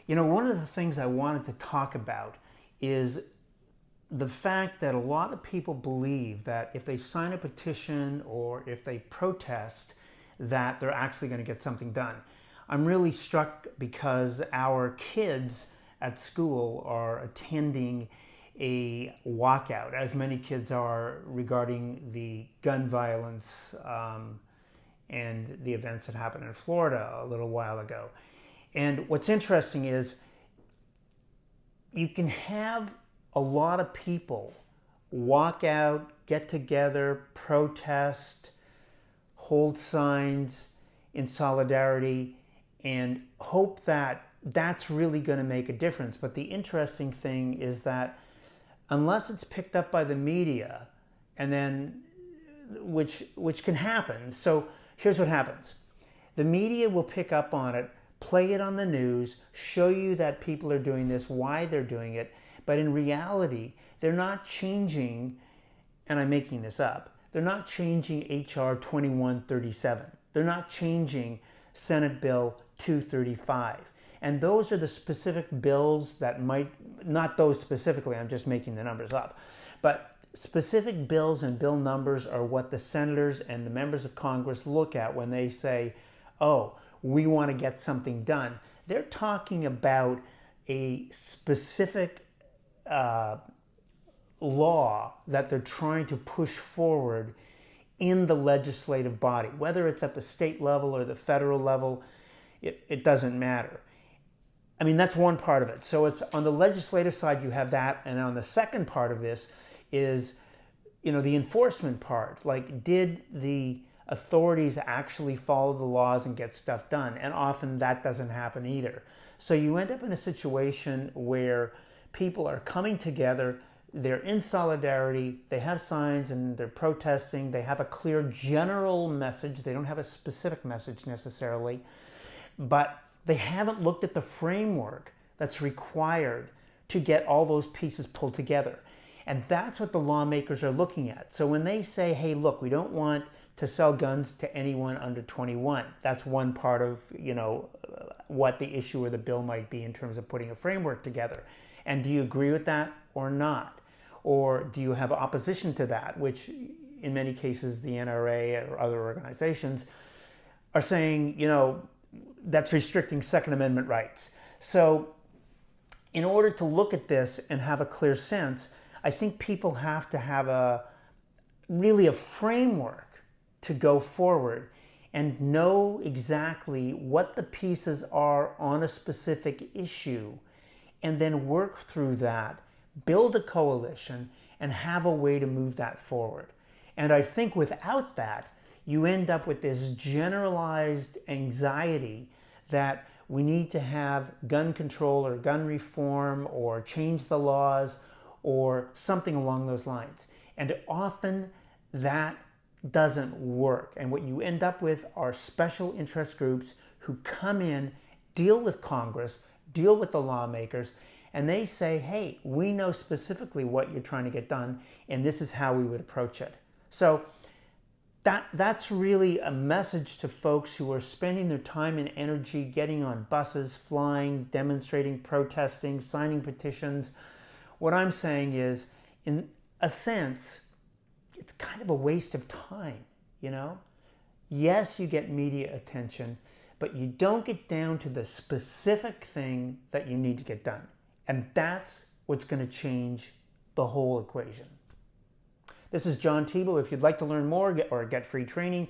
You know, one of the things I wanted to talk about is the fact that a lot of people believe that if they sign a petition or if they protest, that they're actually going to get something done. I'm really struck because our kids at school are attending a walkout, as many kids are, regarding the gun violence and the events that happened in Florida a little while ago. And what's interesting is you can have a lot of people walk out, get together, protest, hold signs in solidarity, and hope that that's really going to make a difference. But the interesting thing is that unless it's picked up by the media, and then which can happen. So here's what happens. The media will pick up on it, play it on the news, show you that people are doing this, why they're doing it, but in reality, they're not changing, and I'm making this up, they're not changing HR 2137. They're not changing Senate Bill 235. And those are the specific bills that might, not those specifically, I'm just making the numbers up, but specific bills and bill numbers are what the senators and the members of Congress look at when they say, oh, we want to get something done. They're talking about a specific law that they're trying to push forward in the legislative body. Whether it's at the state level or the federal level, it doesn't matter. I mean, that's one part of it. So it's on the legislative side, you have that. And on the second part of this is, you know, the enforcement part. Like, did the authorities actually follow the laws and get stuff done? And often that doesn't happen either. So you end up in a situation where people are coming together, they're in solidarity, they have signs and they're protesting, they have a clear general message, they don't have a specific message necessarily, but they haven't looked at the framework that's required to get all those pieces pulled together. And that's what the lawmakers are looking at. So when they say, hey, look, we don't want to sell guns to anyone under 21, that's one part of, you know, what the issue or the bill might be in terms of putting a framework together. And do you agree with that or not? Or do you have opposition to that, which in many cases the NRA or other organizations are saying, you know, that's restricting Second Amendment rights. So in order to look at this and have a clear sense, I think people have to have really a framework to go forward and know exactly what the pieces are on a specific issue, and then work through that, build a coalition, and have a way to move that forward. And I think without that, you end up with this generalized anxiety that we need to have gun control or gun reform or change the laws or something along those lines. And often that doesn't work. And what you end up with are special interest groups who come in, deal with Congress, deal with the lawmakers, and they say, hey, we know specifically what you're trying to get done, and this is how we would approach it. So that's really a message to folks who are spending their time and energy getting on buses, flying, demonstrating, protesting, signing petitions. What I'm saying is, in a sense, it's kind of a waste of time, you know? Yes, you get media attention, but you don't get down to the specific thing that you need to get done. And that's what's going to change the whole equation. This is John Tebow. If you'd like to learn more or get free training,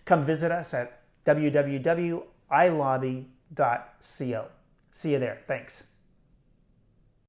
come visit us at www.ilobby.co. See you there. Thanks.